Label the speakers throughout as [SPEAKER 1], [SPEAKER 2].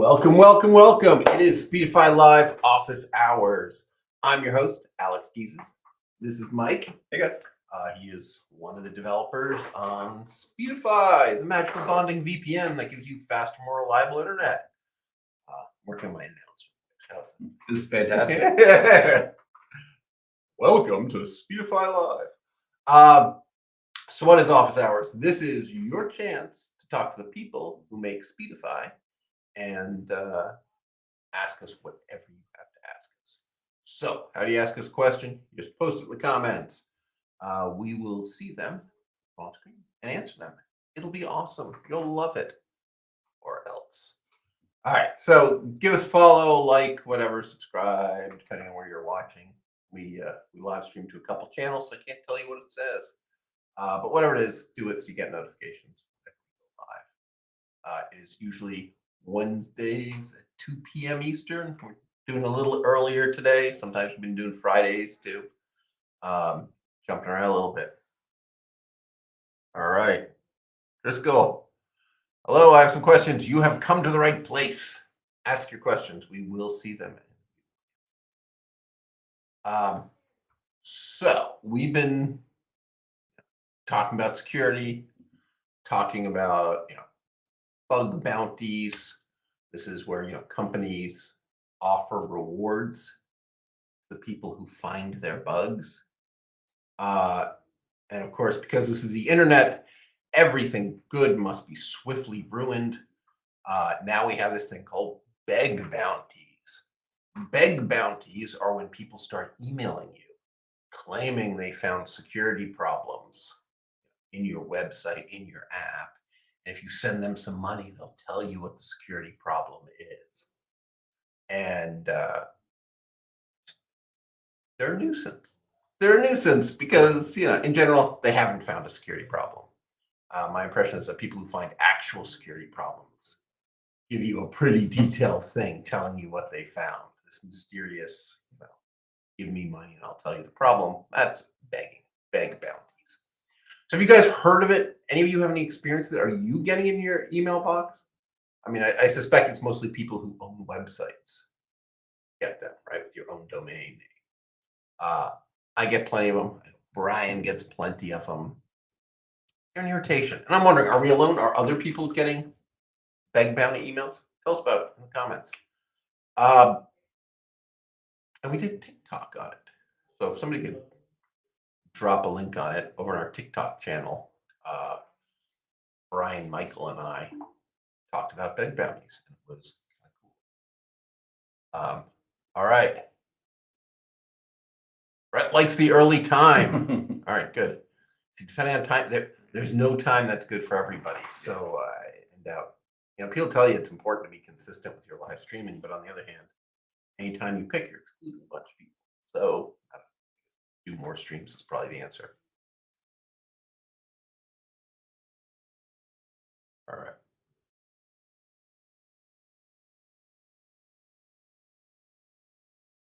[SPEAKER 1] Welcome, welcome, welcome. It is Speedify Live Office Hours. I'm your host, Alex Geeses. This is Mike.
[SPEAKER 2] Hey guys.
[SPEAKER 1] He is one of the developers on Speedify, the magical bonding VPN that gives you faster, more reliable internet. Working on my announcer.
[SPEAKER 2] This is fantastic.
[SPEAKER 1] Welcome to Speedify Live. So what is Office Hours? This is your chance to talk to the people who make Speedify and ask us whatever you have to ask us. So, how do you ask us a question? You just post it in the comments. We will see them on screen and answer them. It'll be awesome. You'll love it. Or else. All right. So, give us a follow, like, whatever, subscribe, depending on where you're watching. We live stream to a couple channels, so I can't tell you what it says. But whatever it is, do it so you get notifications live. It is usually Wednesdays at 2 p.m. Eastern. We're doing a little earlier today. Sometimes we've been doing Fridays too. Jumping around a little bit. All right. Let's go. Hello, I have some questions. You have come to the right place. Ask your questions. We will see them. So we've been talking about security, talking about bug bounties. This is where companies offer rewards to people who find their bugs. And of course, because this is the internet, everything good must be swiftly ruined. Now we have this thing called beg bounties. Beg bounties are when people start emailing you, claiming they found security problems in your website, in your app. And if you send them some money, they'll tell you what the security problem is. And they're a nuisance. They're a nuisance because, in general, they haven't found a security problem. My impression is that people who find actual security problems give you a pretty detailed thing telling you what they found. This mysterious, give me money and I'll tell you the problem. That's beg bounties. So have you guys heard of it? Any of you have any experience with it? Are you getting in your email box? I mean, I suspect it's mostly people who own websites. Get them, right? With your own domain name. I get plenty of them. Brian gets plenty of them. They're an irritation. And I'm wondering, are we alone? Are other people getting beg bounty emails? Tell us about it in the comments. And we did TikTok on it. So if somebody could drop a link on it over on our TikTok channel, Brian, Michael, and I talked about beg bounties. And it was kind of cool. All right. Brett likes the early time. All right, good. Depending on time, there's no time that's good for everybody. So I doubt. People tell you it's important to be consistent with your live streaming, but on the other hand, anytime you pick, you're excluding a bunch of people. So do more streams is probably the answer. All right.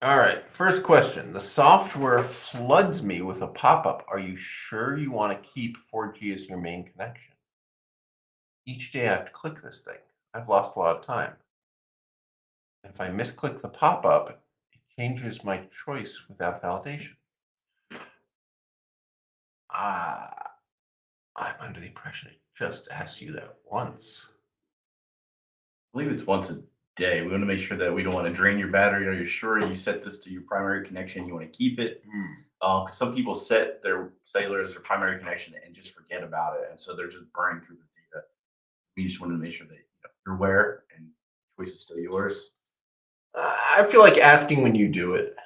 [SPEAKER 1] All right. First question. The software floods me with a pop-up. Are you sure you want to keep 4G as your main connection? Each day I have to click this thing. I've lost a lot of time. If I misclick the pop-up, it changes my choice without validation. I'm under the impression it just asks you that once.
[SPEAKER 2] I believe it's once a day. We want to make sure that we don't want to drain your battery. Are you sure you set this to your primary connection? You want to keep it? Because some people set their cellular as their primary connection and just forget about it. And so they're just burning through the data. We just want to make sure that you're aware and the choice is still yours.
[SPEAKER 1] I feel like asking when you do it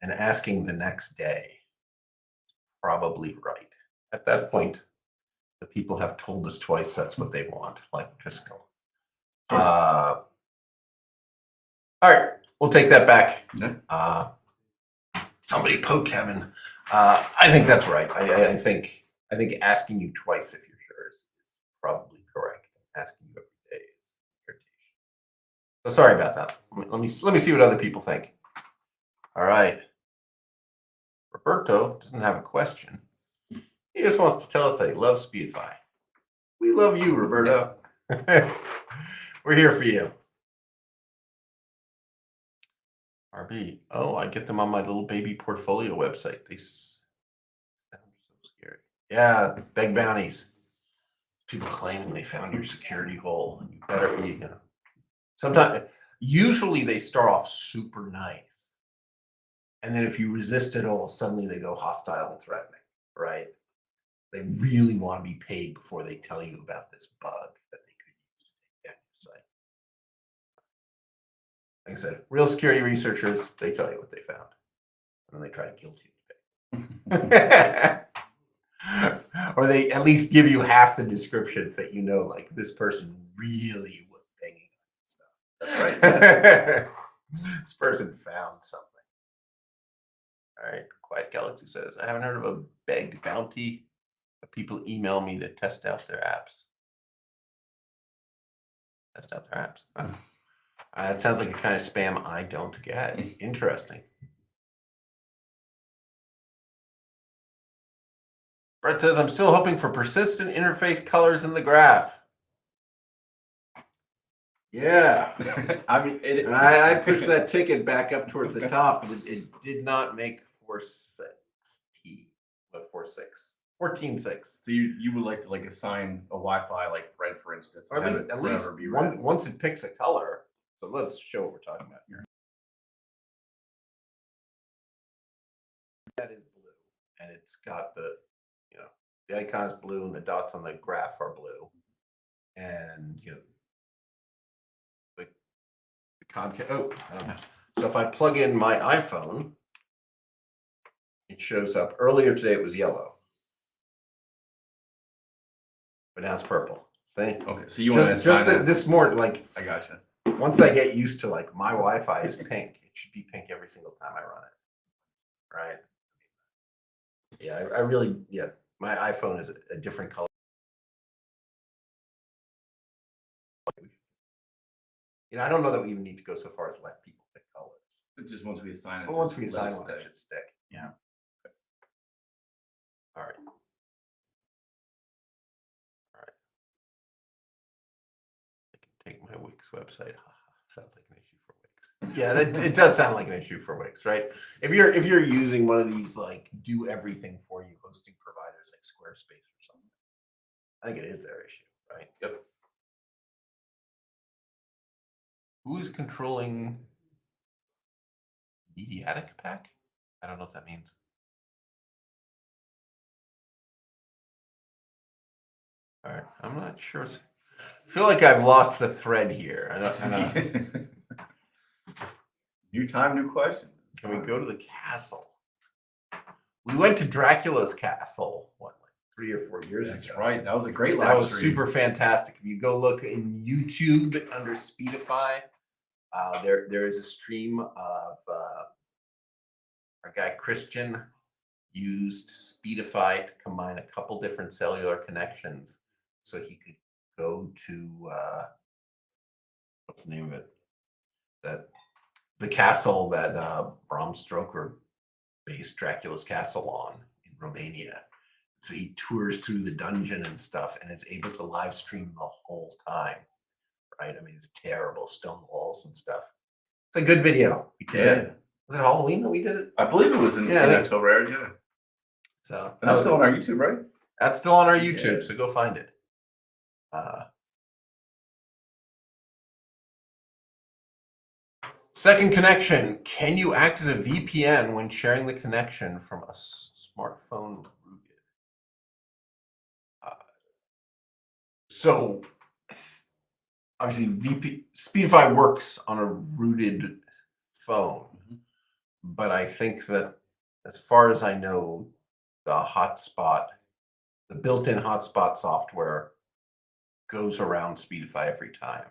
[SPEAKER 1] and asking the next day is probably right. At that point, the people have told us twice that's what they want. Like, just go. All right, we'll take that back.
[SPEAKER 2] Yeah.
[SPEAKER 1] Somebody poke Kevin. I think that's right. I think asking you twice if you're sure is probably correct. Asking you every day is irritation. So sorry about that. Let me see what other people think. All right. Roberto doesn't have a question. He just wants to tell us that he loves Speedify. We love you, Roberto. We're here for you. RB. Oh, I get them on my little baby portfolio website. They sound so scary. Yeah, beg bounties. People claiming they found your security hole. You better be, sometimes, usually they start off super nice. And then if you resist it all, suddenly they go hostile and threatening, right? They really want to be paid before they tell you about this bug that they could use to take down your site. Like I said, real security researchers, they tell you what they found. And then they try to guilt you. Or they at least give you half the descriptions that like this person really was banging on stuff.
[SPEAKER 2] That's right.
[SPEAKER 1] This person found something. All right. Quiet Galaxy says, I haven't heard of a beg bounty, but people email me to test out their apps. Test out their apps. Huh. That sounds like a kind of spam I don't get. Interesting. Brett says, I'm still hoping for persistent interface colors in the graph. Yeah.
[SPEAKER 2] I mean,
[SPEAKER 1] I pushed that ticket back up towards the top, but it did not make 4.6T. What 4.6? 14.6.
[SPEAKER 2] So you would like to assign a Wi-Fi like red, for instance,
[SPEAKER 1] Or at least
[SPEAKER 2] be red.
[SPEAKER 1] once it picks a color. So let's show what we're talking about here. That is blue, and it's got the icon is blue, and the dots on the graph are blue, and the Comcast. Oh, I don't know. So if I plug in my iPhone, it shows up. Earlier today, it was yellow, but now it's purple. See?
[SPEAKER 2] Okay, so you want to
[SPEAKER 1] just this more
[SPEAKER 2] I gotcha.
[SPEAKER 1] Once I get used to my Wi-Fi is pink, it should be pink every single time I run it, right? Yeah, I really my iPhone is a different color. I don't know that we even need to go so far as let people pick colors.
[SPEAKER 2] But just once we assign it,
[SPEAKER 1] But once we assign one, it should stick.
[SPEAKER 2] Yeah.
[SPEAKER 1] All right. I can take my Wix website. Sounds like an issue for Wix. Yeah, it does sound like an issue for Wix, right? If you're using one of these do everything for you hosting providers like Squarespace or something, I think it is their issue, right?
[SPEAKER 2] Yep.
[SPEAKER 1] Who's controlling Mediatic Pack? I don't know what that means. All right, I'm not sure. I feel like I've lost the thread here.
[SPEAKER 2] New time, new questions.
[SPEAKER 1] Can we go to the castle? We went to Dracula's castle, 3 or 4 years ago.
[SPEAKER 2] That's right. That was a great live
[SPEAKER 1] That was
[SPEAKER 2] stream.
[SPEAKER 1] super fantastic. If you go look in YouTube under Speedify, there is a stream of our guy Christian used Speedify to combine a couple different cellular connections so he could go to what's the name of it? The castle that Bram Stoker based Dracula's castle on in Romania. So he tours through the dungeon and stuff, and is able to live stream the whole time. Right? I mean, it's terrible, stone walls and stuff. It's a good video. We did it. Was it Halloween that we did it?
[SPEAKER 2] I believe it was in October. Yeah.
[SPEAKER 1] So
[SPEAKER 2] that's still on our YouTube, right?
[SPEAKER 1] That's still on our YouTube. So go find it. Second connection. Can you act as a VPN when sharing the connection from a smartphone rooted? So obviously Speedify works on a rooted phone, but I think that as far as I know, the built-in hotspot software goes around Speedify every time.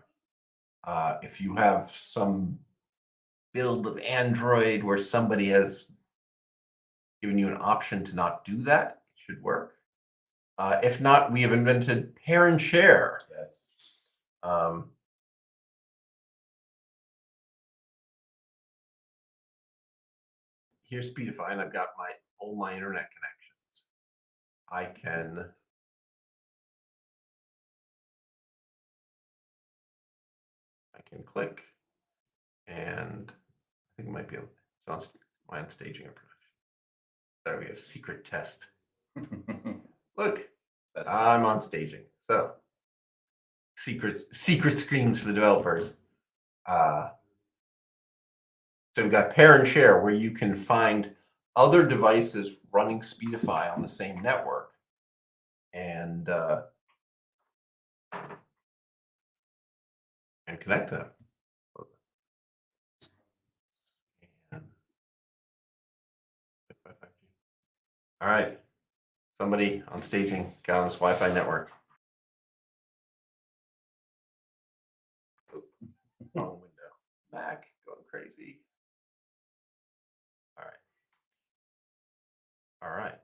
[SPEAKER 1] If you have some build of Android where somebody has given you an option to not do that, it should work. If not, we have invented pair and share.
[SPEAKER 2] Yes.
[SPEAKER 1] Here's Speedify, and I've got all my internet connections. I can click, and I think it might be be on. So am I on staging or production? Sorry, we have secret test. Look, I'm on staging. So secret screens for the developers. So we've got pair and share, where you can find other devices running Speedify on the same network, and connect them. All right, somebody on staging got on this Wi-Fi network. Wrong window. Mac going crazy. All right. All right.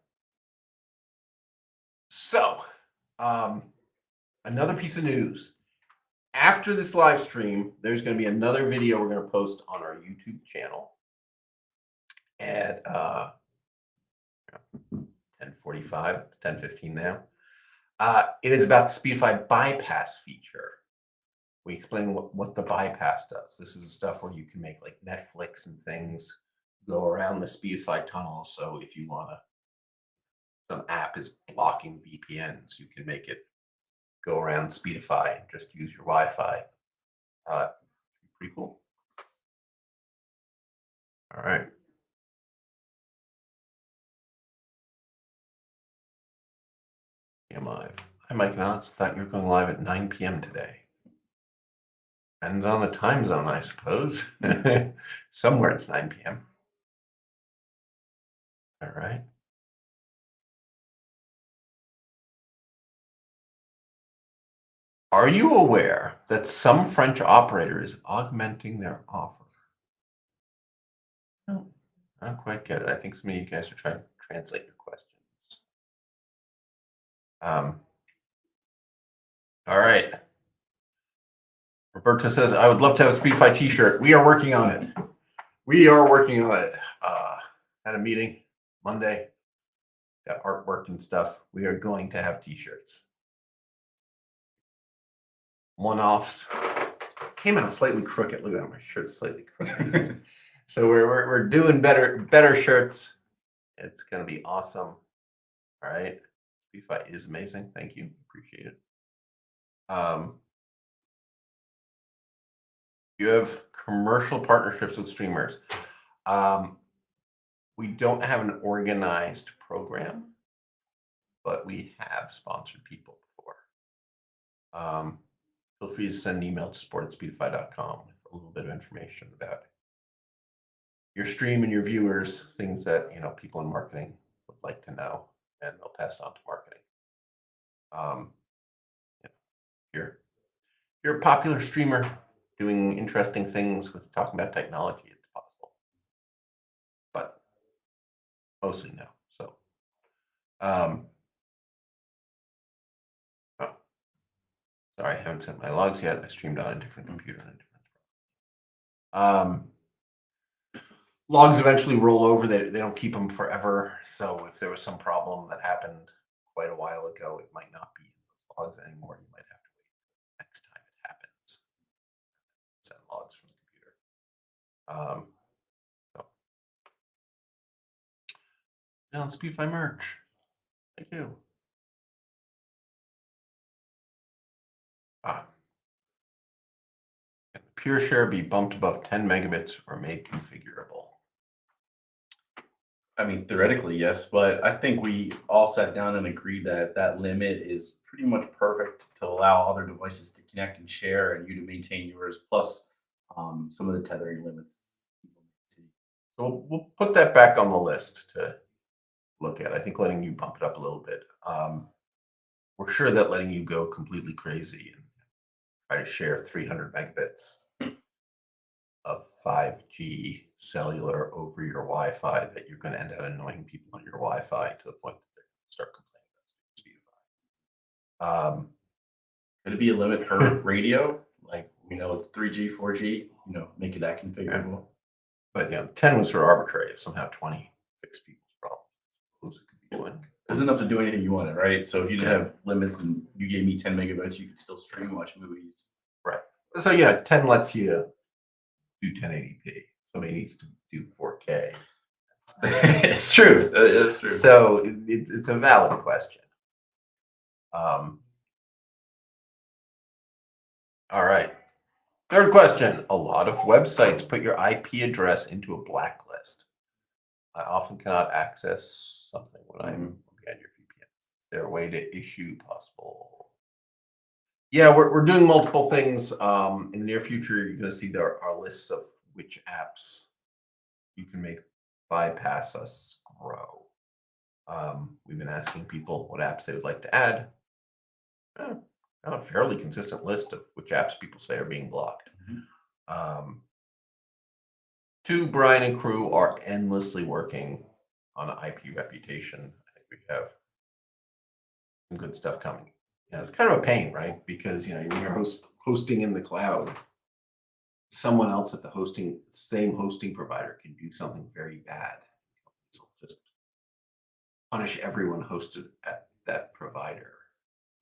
[SPEAKER 1] So, another piece of news. After this live stream, there's going to be another video we're going to post on our YouTube channel at 10:45. It's 10:15 now. It is about the Speedify bypass feature. We explain what the bypass does. This is the stuff where you can make like Netflix and things go around the Speedify tunnel. So if you want to, some app is blocking VPNs, you can make it go around Speedify and just use your Wi-Fi. Pretty cool. All right. I'm live. Hi, Mike and Alex. Thought you were going live at 9 p.m. today. Depends on the time zone, I suppose. Somewhere it's 9 p.m. All right. Are you aware that some French operator is augmenting their offer? No, I don't quite get it. I think some of you guys are trying to translate your questions. All right. Roberto says, I would love to have a Speedify t-shirt. We are working on it. Had a meeting Monday. Got artwork and stuff. We are going to have t-shirts. One-offs. Came out slightly crooked. Look at that. My shirt's slightly crooked. So we're doing better shirts. It's gonna be awesome. All right. Speedify is amazing. Thank you. Appreciate it. You have commercial partnerships with streamers. We don't have an organized program, but we have sponsored people before. Feel free to send an email to support@speedify.com with a little bit of information about your stream and your viewers, things that people in marketing would like to know, and they'll pass on to marketing. You're a popular streamer doing interesting things with talking about technology. It's possible, but mostly no. So, oh, sorry, I haven't sent my logs yet. I streamed on a different computer. Logs eventually roll over. They don't keep them forever. So if there was some problem that happened quite a while ago, it might not be in those logs anymore. You might have to wait next time it happens. Send logs from the computer. Now on Speedify merch. Thank you. Can the pure share be bumped above 10 megabits or made configurable?
[SPEAKER 2] I mean, theoretically, yes, but I think we all sat down and agreed that that limit is pretty much perfect to allow other devices to connect and share, and you to maintain yours, plus some of the tethering limits.
[SPEAKER 1] So we'll put that back on the list to look at. I think letting you bump it up a little bit. We're sure that letting you go completely crazy and try to share 300 megabits of 5G cellular over your Wi-Fi, that you're going to end up annoying people on your Wi-Fi to the point that they're going to start complaining about Speedify.
[SPEAKER 2] Could it be a limit per radio? Like, it's 3G, 4G, make it that configurable.
[SPEAKER 1] Yeah. But 10 was for arbitrary. If somehow 20 fixed people's problems, it could be doing.
[SPEAKER 2] There's enough to do anything you wanted, right? So if you didn't have limits and you gave me 10 megabytes, you could still stream, watch movies.
[SPEAKER 1] Right. So 10 lets you do 1080p. somebody needs to do 4K.
[SPEAKER 2] It's true. It's true.
[SPEAKER 1] So it's a valid question. All right. Third question. A lot of websites put your IP address into a blacklist. I often cannot access something when I'm behind your VPN. Is there a way to issue possible? Yeah, we're doing multiple things. In the near future, you're going to see there are lists of which apps you can make bypass us grow. We've been asking people what apps they would like to add. Got a fairly consistent list of which apps people say are being blocked. Two, Brian and crew are endlessly working on IP reputation. I think we have some good stuff coming. It's kind of a pain, right? Because when you're hosting in the cloud, someone else at the same hosting provider can do something very bad. So just punish everyone hosted at that provider.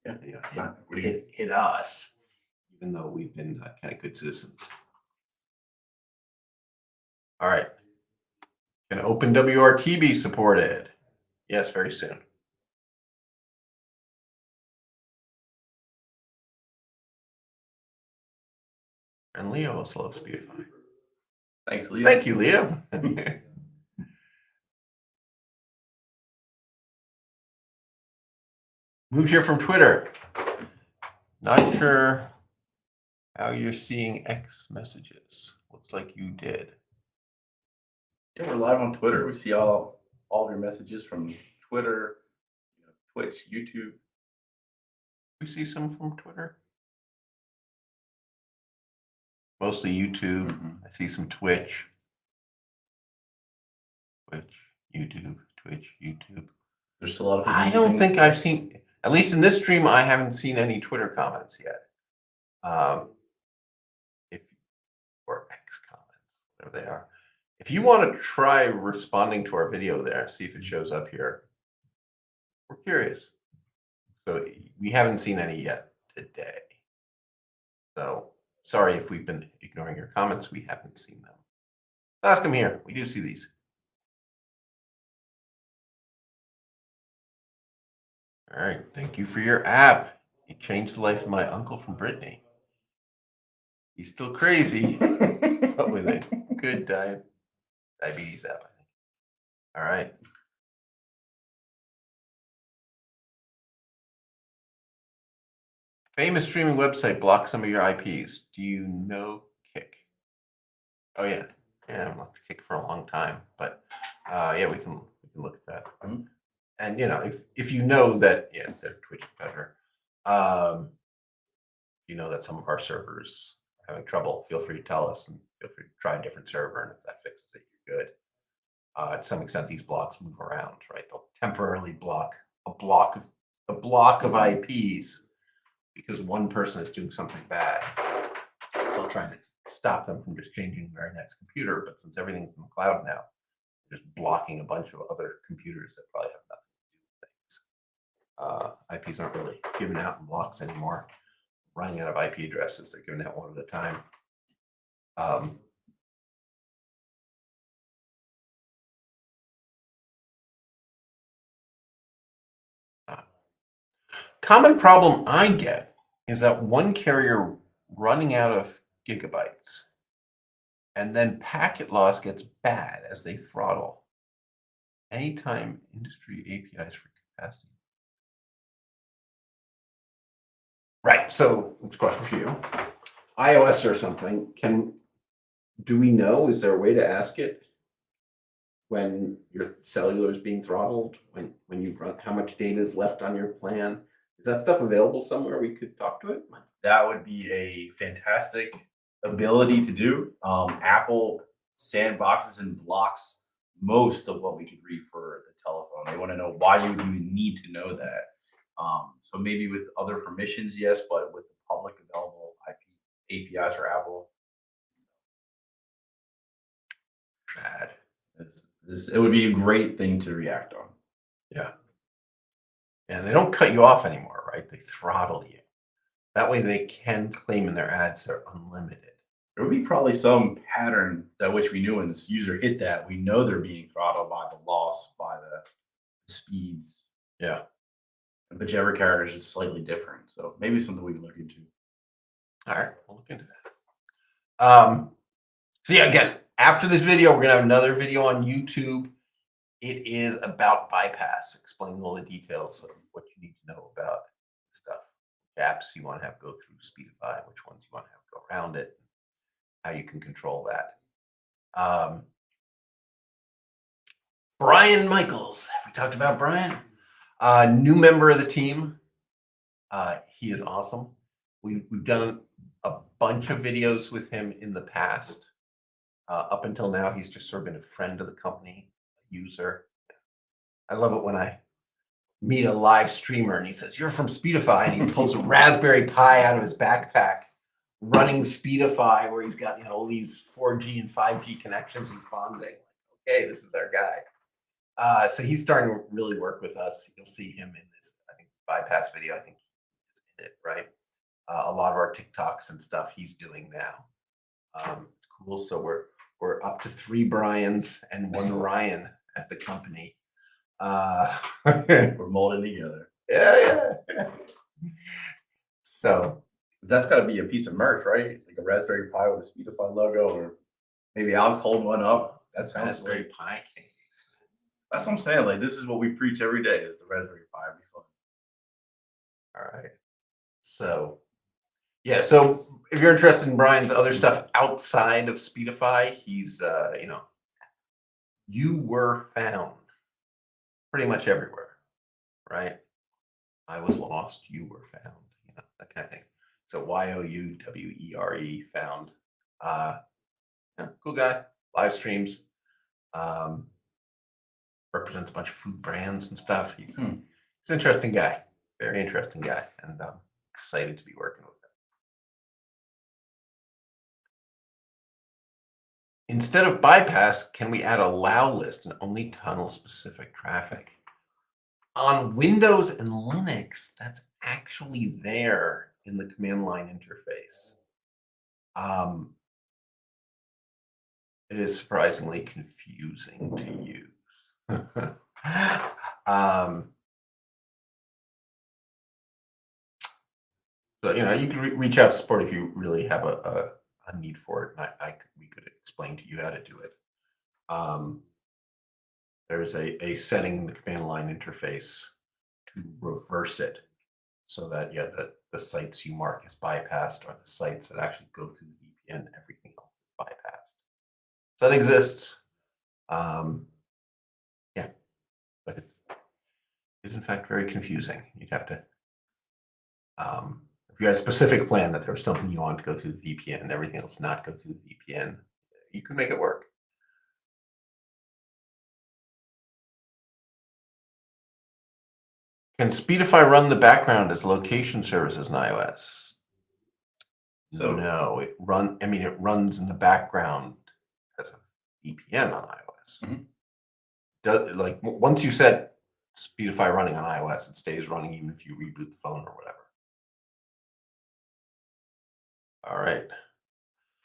[SPEAKER 1] Hit us, even though we've been kind of good citizens. All right. Can OpenWRT be supported? Yes, very soon. And Leo is slow Speedify.
[SPEAKER 2] Thanks, Leo.
[SPEAKER 1] Thank you, Leo. Moved here from Twitter. Not sure how you're seeing X messages. Looks like you did.
[SPEAKER 2] Yeah, we're live on Twitter. We see all of your messages from Twitter, Twitch, YouTube.
[SPEAKER 1] We see some from Twitter. Mostly YouTube. I see some Twitch. YouTube.
[SPEAKER 2] There's still a lot of people
[SPEAKER 1] I don't
[SPEAKER 2] using
[SPEAKER 1] think I've
[SPEAKER 2] X.
[SPEAKER 1] seen, at least in this stream, I haven't seen any Twitter comments yet. Or X comments, whatever they are. If you want to try responding to our video there, see if it shows up here. We're curious. So we haven't seen any yet today. So sorry if we've been ignoring your comments. We haven't seen them. Ask them here. We do see these. All right. Thank you for your app. You changed the life of my uncle from Brittany. He's still crazy, but with a good diabetes app, I think. All right. Famous streaming website blocks some of your IPs. Do you know Kick? Oh yeah, I've looked at Kick for a long time, but yeah, we can look at that. And if you know that, they're Twitch competitor. You know that some of our servers are having trouble. Feel free to tell us, and feel free to try a different server. And if that fixes it, you're good. To some extent, these blocks move around, right? They'll temporarily block a block of IPs because one person is doing something bad. So trying to stop them from just changing the very next computer. But since everything's in the cloud now, they're just blocking a bunch of other computers that probably have nothing to do with things. IPs aren't really given out in blocks anymore. Running out of IP addresses, they're given out one at a time. Common problem I get is that one carrier running out of gigabytes, and then packet loss gets bad as they throttle. Anytime industry APIs for capacity. Right. So it's a question for you. iOS or something. Do we know? Is there a way to ask it when your cellular is being throttled? When you've run, how much data is left on your plan? Is that stuff available somewhere we could talk to it?
[SPEAKER 2] That would be a fantastic ability to do. Apple sandboxes and blocks most of what we could read for the telephone. They want to know why you would even need to know that. So maybe with other permissions, yes, but with the public available APIs for Apple, it would be a great thing to react on.
[SPEAKER 1] Yeah. And they don't cut you off anymore, right? They throttle you. That way they can claim in their ads they're unlimited.
[SPEAKER 2] There would be probably some pattern that which we knew when this user hit that. We know they're being throttled by the loss, by the speeds.
[SPEAKER 1] Yeah.
[SPEAKER 2] But whichever carrier is just slightly different. So maybe something we can look into.
[SPEAKER 1] All right, we'll look into that. So yeah, again, after this video, we're gonna have another video on YouTube. It is about bypass, explaining all the details of what you need to know about stuff. Which apps you want to have go through Speedify, which ones you want to have go around it, how you can control that. Brian Michaels. Have we talked about Brian? New member of the team. He is awesome. We've done a bunch of videos with him in the past. Up until now, he's just sort of been a friend of the company, a user. I love it when I meet a live streamer and he says, "You're from Speedify," and he pulls a Raspberry Pi out of his backpack, running Speedify, where he's got all these 4G and 5G connections he's bonding. Okay, this is our guy. So he's starting to really work with us. You'll see him in this, I think, bypass video. I think he's in it, right? A lot of our TikToks and stuff he's doing now. It's cool. So we're up to 3 Brians and 1 Ryan at the company.
[SPEAKER 2] We're molding together.
[SPEAKER 1] Yeah. So
[SPEAKER 2] That's got to be a piece of merch, right? Like a Raspberry Pi with a Speedify logo, or maybe Alex holding one up. That sounds
[SPEAKER 1] Raspberry
[SPEAKER 2] like,
[SPEAKER 1] Pi case.
[SPEAKER 2] that's what I'm saying. Like, this is what we preach every day: is the Raspberry Pi. It'd be fun.
[SPEAKER 1] All right. So yeah. So if you're interested in Brian's other stuff outside of Speedify, he's you were found pretty much everywhere, right? I was lost, you were found, that kind of thing. So YOUWERE found. Yeah, cool guy. Live streams. Represents a bunch of food brands and stuff. He's an interesting guy. Very interesting guy. And I'm excited to be working with him. Instead of bypass, can we add a allow list and only tunnel specific traffic? On Windows and Linux, that's actually there in the command line interface. It is surprisingly confusing to use. So you can reach out to support if you really have a need for it, and we could explain to you how to do it. There's a setting in the command line interface to reverse it, so that the sites you mark as bypassed are the sites that actually go through the VPN. Everything else is bypassed. So that exists. Yeah, but it is in fact very confusing. You'd have to, if you had a specific plan that there was something you want to go through the VPN and everything else not go through the VPN, you can make it work. Can Speedify run the background as location services in iOS? So no, it runs in the background as a VPN on iOS. Like once you set Speedify running on iOS, it stays running even if you reboot the phone or whatever. All right.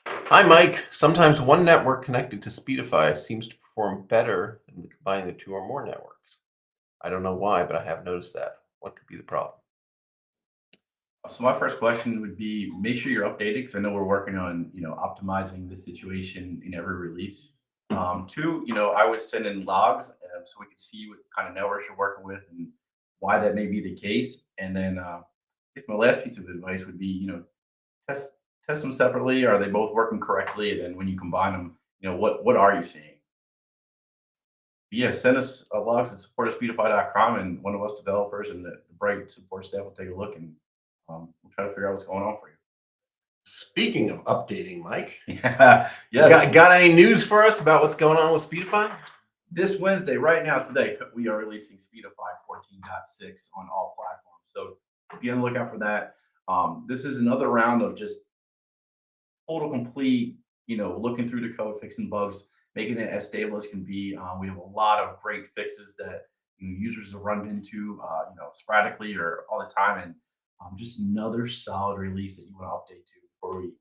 [SPEAKER 1] Hi, Mike. Sometimes one network connected to Speedify seems to perform better than combining the 2 or more networks. I don't know why, but I have noticed that. What could be the problem?
[SPEAKER 2] So my first question would be: make sure you're updated, because I know we're working on optimizing this situation in every release. 2, I would send in logs so we can see what kind of networks you're working with and why that may be the case. And then, I guess my last piece of advice would be, test them separately. Are they both working correctly? And then when you combine them, what are you seeing? Yeah, send us logs at support@speedify.com, and one of us developers and the Bright support staff will take a look, and we'll try to figure out what's going on for you.
[SPEAKER 1] Speaking of updating, Mike,
[SPEAKER 2] Yeah, yes.
[SPEAKER 1] Got any news for us about what's going on with Speedify?
[SPEAKER 2] This Wednesday, right now, today, we are releasing Speedify 14.6 on all platforms. So be on the lookout for that. This is another round of just total complete, looking through the code, fixing bugs, making it as stable as can be. We have a lot of great fixes that users have run into, sporadically or all the time, and just another solid release that you want to update to before we,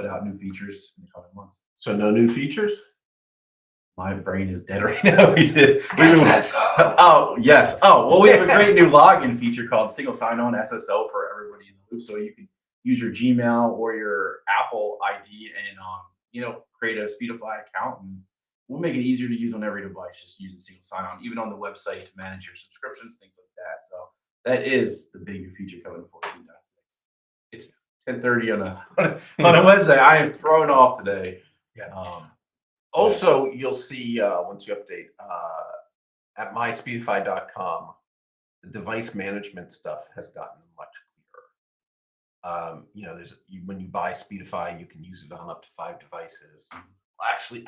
[SPEAKER 2] put out new features in the coming months.
[SPEAKER 1] So no new features?
[SPEAKER 2] My brain is dead right now.
[SPEAKER 1] SSO.
[SPEAKER 2] Oh yes. Oh well, we have a great new login feature called single sign-on SSO for everybody in the loop. So you can use your Gmail or your Apple ID and create a Speedify account, and we'll make it easier to use on every device. Just using single sign-on, even on the website to manage your subscriptions, things like that. So that is the big new feature coming in 14.6. It's 10:30 on a Wednesday. I am thrown off today.
[SPEAKER 1] Yeah. Also, you'll see once you update at myspeedify.com, the device management stuff has gotten much clearer. When you buy Speedify, you can use it on up to 5 devices.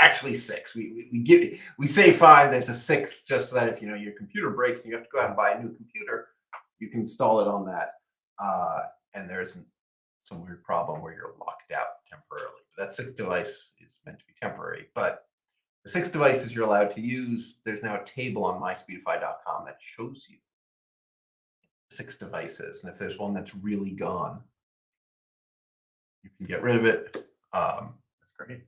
[SPEAKER 1] Actually 6. We say 5. There's a 6th, just so that if your computer breaks and you have to go out and buy a new computer, you can install it on that. And there isn't some weird problem where you're locked out temporarily. But that 6th device is meant to be temporary. But the 6 devices you're allowed to use, there's now a table on myspeedify.com that shows you 6 devices. And if there's one that's really gone, you can get rid of it. That's great.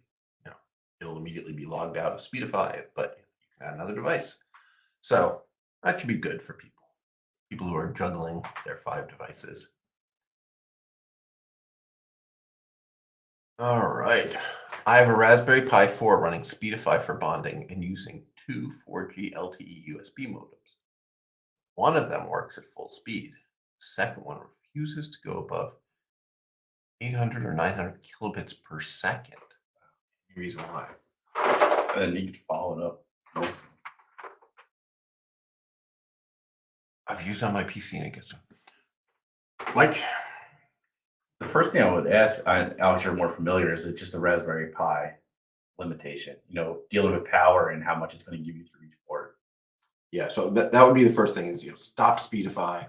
[SPEAKER 1] It'll immediately be logged out of Speedify, but you can add another device. So that should be good for people who are juggling their 5 devices. All right. I have a Raspberry Pi 4 running Speedify for bonding and using 2 4G LTE USB modems. One of them works at full speed. The second one refuses to go above 800 or 900 kilobits per second. Any reason why?
[SPEAKER 2] And then you can follow it up.
[SPEAKER 1] I've used on my PC and it gets like.
[SPEAKER 2] The first thing I would ask, Alex, you're more familiar, is it just a Raspberry Pi limitation? Dealing with power and how much it's going to give you through each port.
[SPEAKER 1] Yeah, so that would be the first thing is stop Speedify,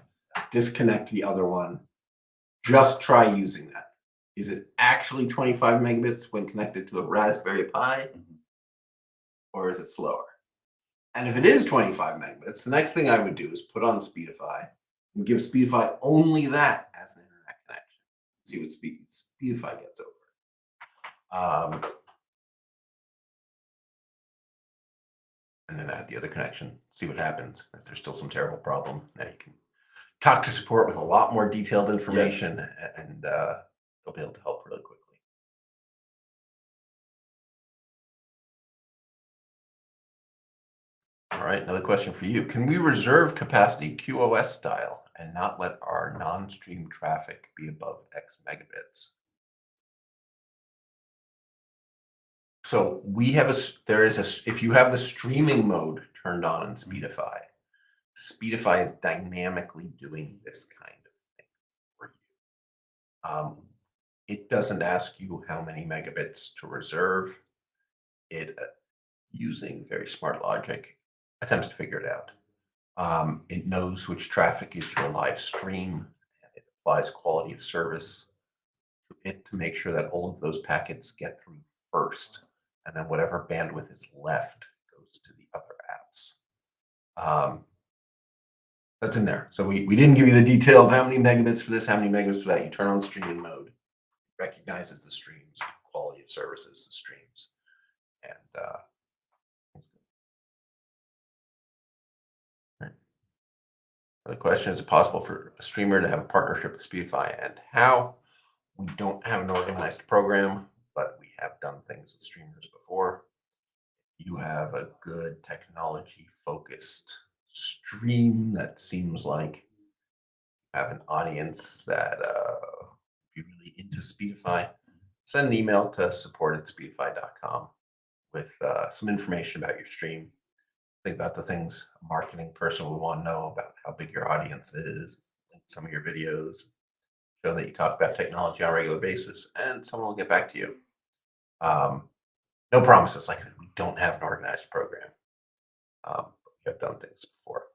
[SPEAKER 1] disconnect the other one, just try using that. Is it actually 25 megabits when connected to a Raspberry Pi, or is it slower? And if it is 25 megabits, the next thing I would do is put on Speedify and give Speedify only that as an internet connection. See what Speedify gets over. And then add the other connection, see what happens. If there's still some terrible problem, now you can talk to support with a lot more detailed information, and they'll be able to help really quickly. All right, another question for you. Can we reserve capacity QoS style and not let our non-stream traffic be above X megabits? So if you have the streaming mode turned on in Speedify, Speedify is dynamically doing this kind of thing for you. It doesn't ask you how many megabits to reserve. It, using very smart logic, attempts to figure it out. It knows which traffic is your live stream, and it applies quality of service to it to make sure that all of those packets get through first, and then whatever bandwidth is left goes to the other apps. That's in there. So we didn't give you the detail of how many megabits for this, how many megabits for that. You turn on streaming mode, it recognizes the streams, quality of services, the streams, and the question is it possible for a streamer to have a partnership with Speedify, and how? We don't have an organized program, but we have done things with streamers before. You have a good technology focused stream that seems like you have an audience that be really into Speedify. Send an email to support@speedify.com with some information about your stream. Think about the things a marketing person would want to know about how big your audience is, link some of your videos, show that you talk about technology on a regular basis, and someone will get back to you. No promises. Like we don't have an organized program. But we have done things before.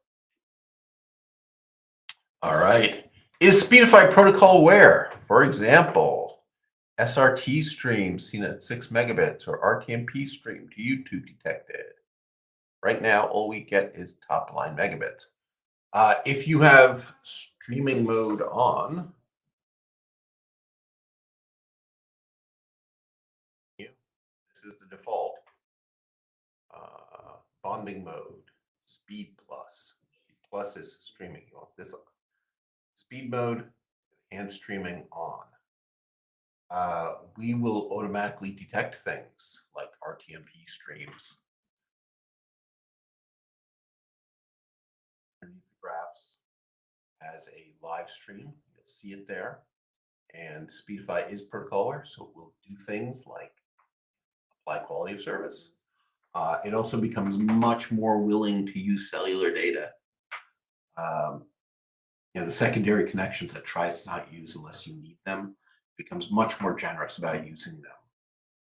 [SPEAKER 1] All right. Is Speedify protocol aware? For example, SRT stream seen at 6 megabits or RTMP stream to YouTube detected. Right now, all we get is top line megabits. If you have streaming mode on, default. Bonding mode, speed plus. Speed plus is streaming. You want this on. Speed mode and streaming on. We will automatically detect things like RTMP streams. Underneath the graphs as a live stream, you'll see it there. And Speedify is protocol, so it will do things like apply quality of service. It also becomes much more willing to use cellular data. The secondary connections that tries to not use unless you need them becomes much more generous about using them.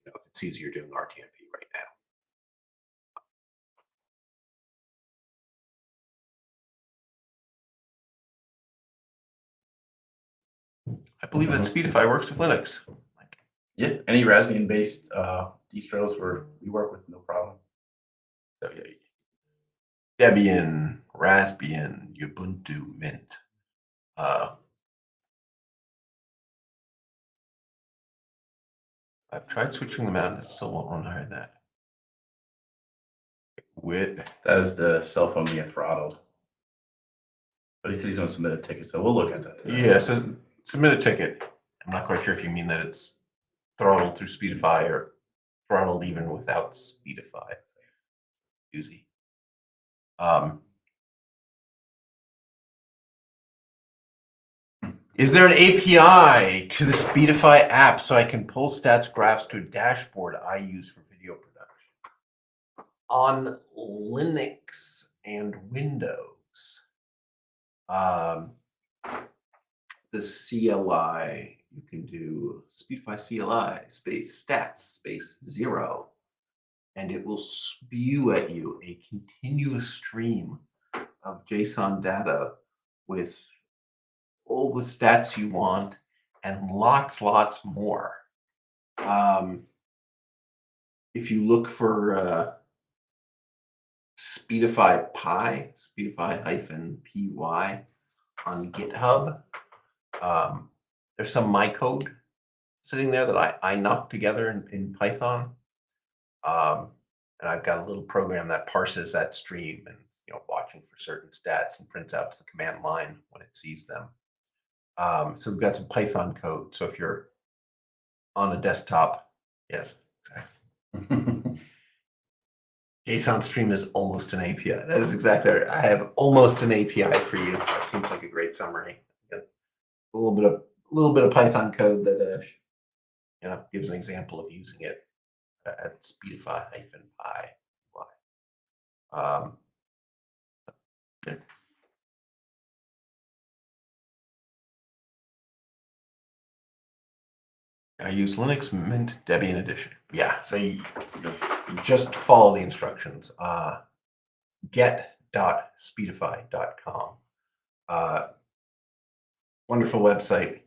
[SPEAKER 1] If it sees you're doing RTMP right now. I believe that Speedify works with Linux.
[SPEAKER 2] Yeah, any Raspbian based distros we work with, no problem.
[SPEAKER 1] So yeah, Debian, Raspbian, Ubuntu, Mint. I've tried switching them out and it still won't run higher than that.
[SPEAKER 2] That is the cell phone being throttled. But he said he's going to submit a ticket, so we'll look at that today.
[SPEAKER 1] Yeah, so submit a ticket. I'm not quite sure if you mean that it's throttled through Speedify or throttled even without Speedify. Doozy. Is there an API to the Speedify app so I can pull stats graphs to a dashboard I use for video production? On Linux and Windows, the CLI, you can do Speedify CLI space stats space 0, and it will spew at you a continuous stream of JSON data with all the stats you want and lots more. If you look for Speedify Pi, Speedify-py on GitHub, there's some my code sitting there that I knocked together in Python. And I've got a little program that parses that stream and watching for certain stats and prints out to the command line when it sees them. So we've got some Python code. So if you're on a desktop, yes, exactly. JSON stream is almost an API. That is exactly right. I have almost an API for you. That seems like a great summary. A little bit of Python code that gives an example of using it at Speedify-py. Yeah. I use Linux, Mint, Debian Edition. Yeah, so you just follow the instructions. Get.speedify.com. Wonderful website.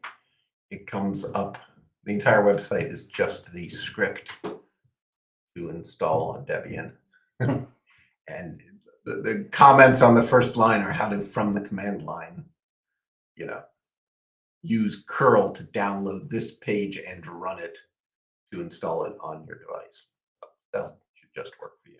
[SPEAKER 1] It comes up. The entire website is just the script to install on Debian. And the comments on the first line are how to, from the command line, use curl to download this page and run it to install it on your device. That should just work for you.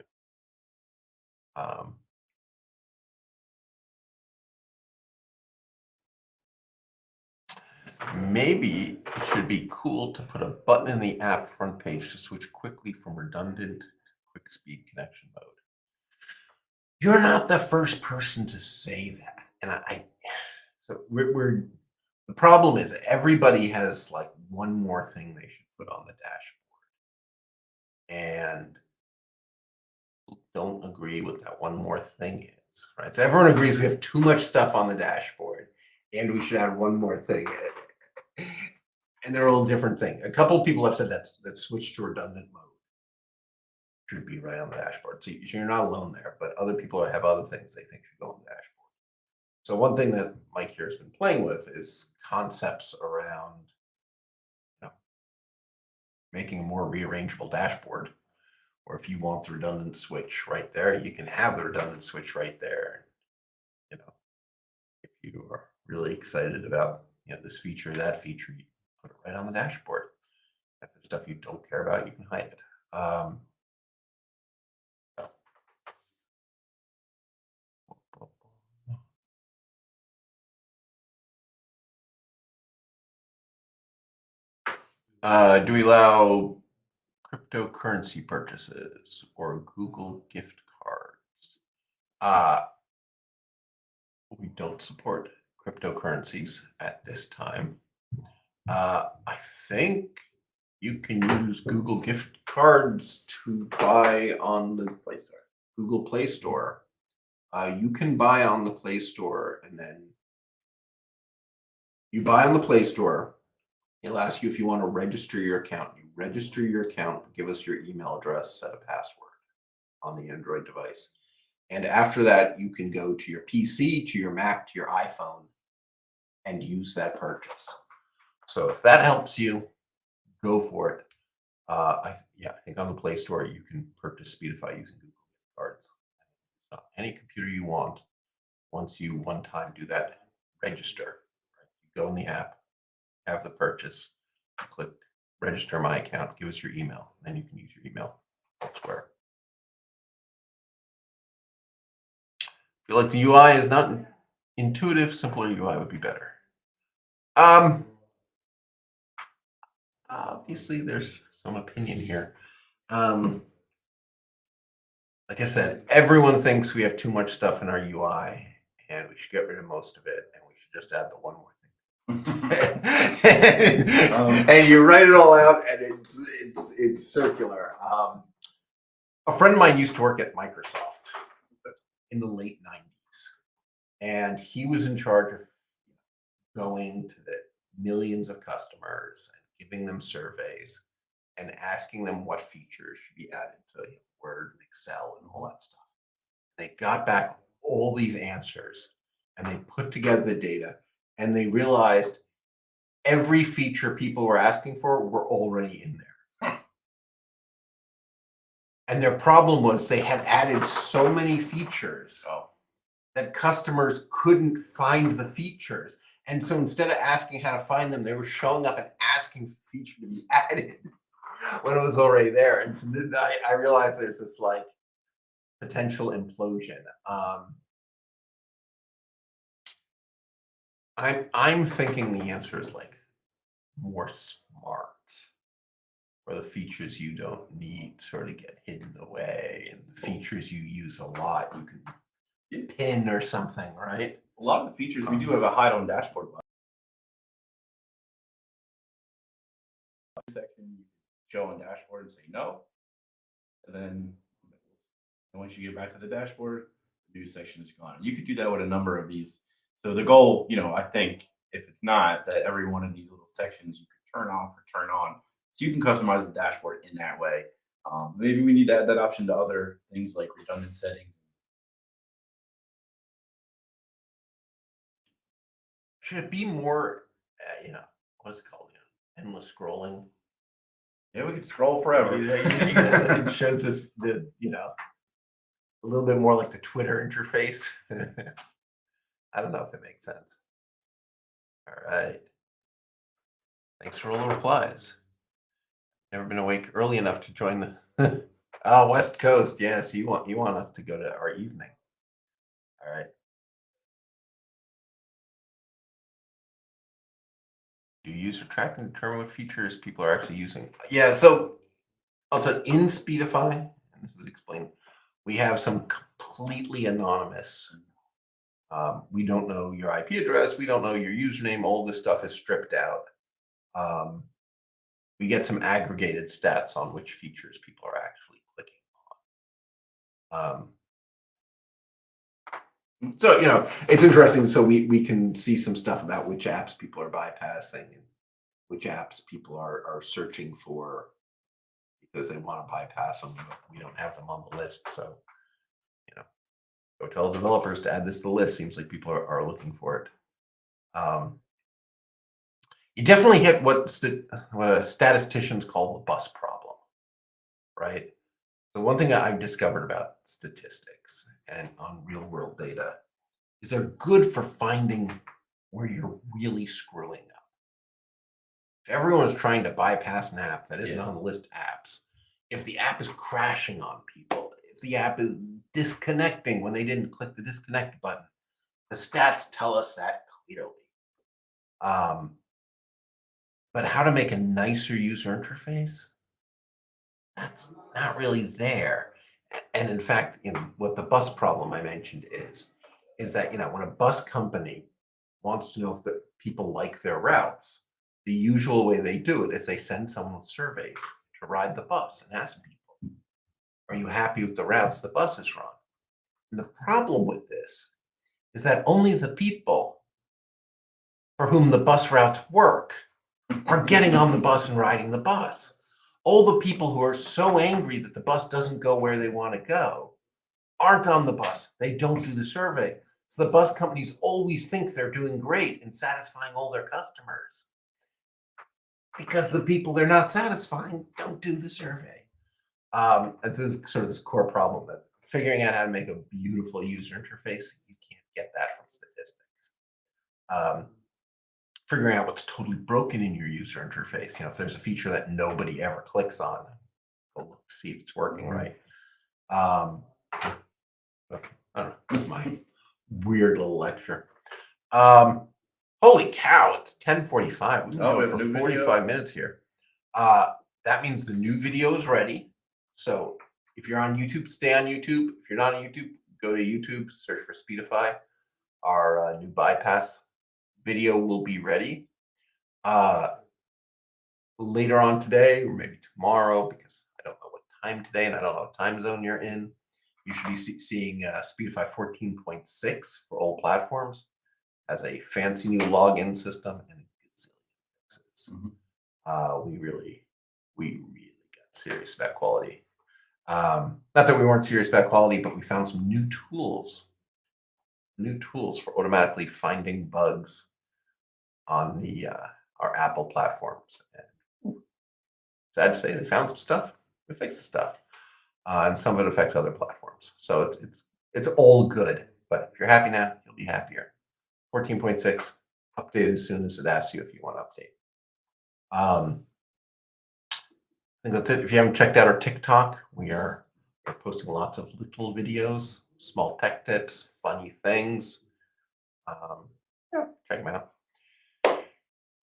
[SPEAKER 1] Maybe it should be cool to put a button in the app front page to switch quickly from redundant to quick speed connection mode. You're not the first person to say that. And so we're the problem is everybody has like one more thing they should put on the dashboard. And don't agree with that one more thing is, right? So everyone agrees we have too much stuff on the dashboard and we should add one more thing. And they're all different things. A couple of people have said that switch to redundant mode should be right on the dashboard. So you're not alone there, but other people have other things they think should go on the dashboard. So one thing that Mike here has been playing with is concepts around making a more rearrangeable dashboard. Or if you want the redundant switch right there, you can have the redundant switch right there. If you are really excited about this feature, that feature, you put it right on the dashboard. If there's stuff you don't care about, you can hide it. Do we allow cryptocurrency purchases or Google gift cards? Uh, we don't support cryptocurrencies at this time. I think you can use Google gift cards to buy on the
[SPEAKER 2] Play Store.
[SPEAKER 1] Google Play Store. You can buy on the Play Store, and then you buy on the Play Store. It'll ask you if you want to register your account. You register your account, give us your email address, set a password on the Android device. And after that, you can go to your PC, to your Mac, to your iPhone, and use that purchase. So if that helps you, go for it. I think on the Play Store you can purchase Speedify using Google cards. Any computer you want. Once you one time do that, register. Go in the app, have the purchase, click register my account, give us your email, and you can use your email elsewhere. Feel like the UI is not intuitive, simpler UI would be better. Obviously there's some opinion here. Like I said, everyone thinks we have too much stuff in our UI and we should get rid of most of it and we should just add the one more thing. And you write it all out and it's circular. A friend of mine used to work at Microsoft in the late 90s, and he was in charge of going to the millions of customers and giving them surveys and asking them what features should be added to Word and Excel and all that stuff. They got back all these answers and they put together the data and they realized every feature people were asking for were already in there. And their problem was they had added so many features that customers couldn't find the features. And so instead of asking how to find them, they were showing up and asking for the feature to be added when it was already there. And so I realized there's this like potential implosion. I'm thinking the answer is like more smart, where the features you don't need sort of get hidden away, and the features you use a lot you can pin or something, right?
[SPEAKER 2] A lot of the features we do have a hide on dashboard button section. You show on dashboard and say no, and then once you get back to the dashboard, the new section is gone. You could do that with a number of these. So the goal, I think if it's not that every one of these little sections you can turn off or turn on, so you can customize the dashboard in that way. Maybe we need to add that option to other things like redundant settings.
[SPEAKER 1] Should it be more, what is it called? Endless scrolling.
[SPEAKER 2] Yeah, we could scroll forever.
[SPEAKER 1] It shows the a little bit more like the Twitter interface. I don't know if it makes sense. All right. Thanks for all the replies. Never been awake early enough to join the West Coast. Yes, you want us to go to our evening. All right. Do you use or track and determine what features people are actually using? Yeah, so I'll tell you, in Speedify, and this is explained, we have some completely anonymous. We don't know your IP address. We don't know your username. All this stuff is stripped out. We get some aggregated stats on which features people are actually clicking on. So, it's interesting. So we can see some stuff about which apps people are bypassing and which apps people are searching for because they want to bypass them, but we don't have them on the list. So, go tell developers to add this to the list. Seems like people are looking for it. You definitely hit what statisticians call the bus problem, right? The one thing I've discovered about statistics and on real world data is they're good for finding where you're really screwing up. If everyone is trying to bypass an app that isn't on the list of apps, if the app is crashing on people, if the app is disconnecting when they didn't click the disconnect button, the stats tell us that clearly. But how to make a nicer user interface? That's not really there. And in fact, what the bus problem I mentioned is that, when a bus company wants to know if the people like their routes, the usual way they do it is they send someone with surveys to ride the bus and ask people, are you happy with the routes the bus is run? And the problem with this is that only the people for whom the bus routes work are getting on the bus and riding the bus. All the people who are so angry that the bus doesn't go where they want to go aren't on the bus. They don't do the survey. So the bus companies always think they're doing great and satisfying all their customers because the people they're not satisfying don't do the survey. It's this core problem that figuring out how to make a beautiful user interface, you can't get that from statistics. Figuring out what's totally broken in your user interface. If there's a feature that nobody ever clicks on, go look, see if it's working right. I don't know. That's my weird little lecture. Holy cow! It's 10:45. We've been going for 45 minutes here. That means the new video is ready. So if you're on YouTube, stay on YouTube. If you're not on YouTube, go to YouTube, search for Speedify. Our new bypass video will be ready later on today or maybe tomorrow, because I don't know what time today and I don't know what time zone you're in. You should be seeing Speedify 14.6 for all platforms. Has a fancy new login system and fixes. We really got serious about quality. Not that we weren't serious about quality, but we found some new tools for automatically finding bugs on the our Apple platforms. And sad to say, they found some stuff. We fixed the stuff, and some of it affects other platforms. So it's all good. But if you're happy now, you'll be happier. 14.6 updated as soon as it asks you if you want to update. I think that's it. If you haven't checked out our TikTok, we're posting lots of little videos, small tech tips, funny things. Check them out.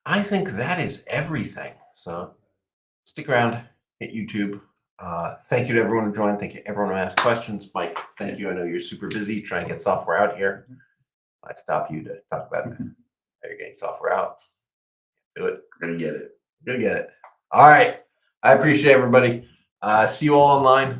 [SPEAKER 1] I think that is everything. So stick around, hit YouTube. Thank you to everyone who joined. Thank you to everyone who asked questions. Mike, thank you. I know you're super busy trying to get software out here. I stop you to talk about how you're getting software out. Do it.
[SPEAKER 2] We're gonna get it.
[SPEAKER 1] All right. I appreciate everybody. See you all online.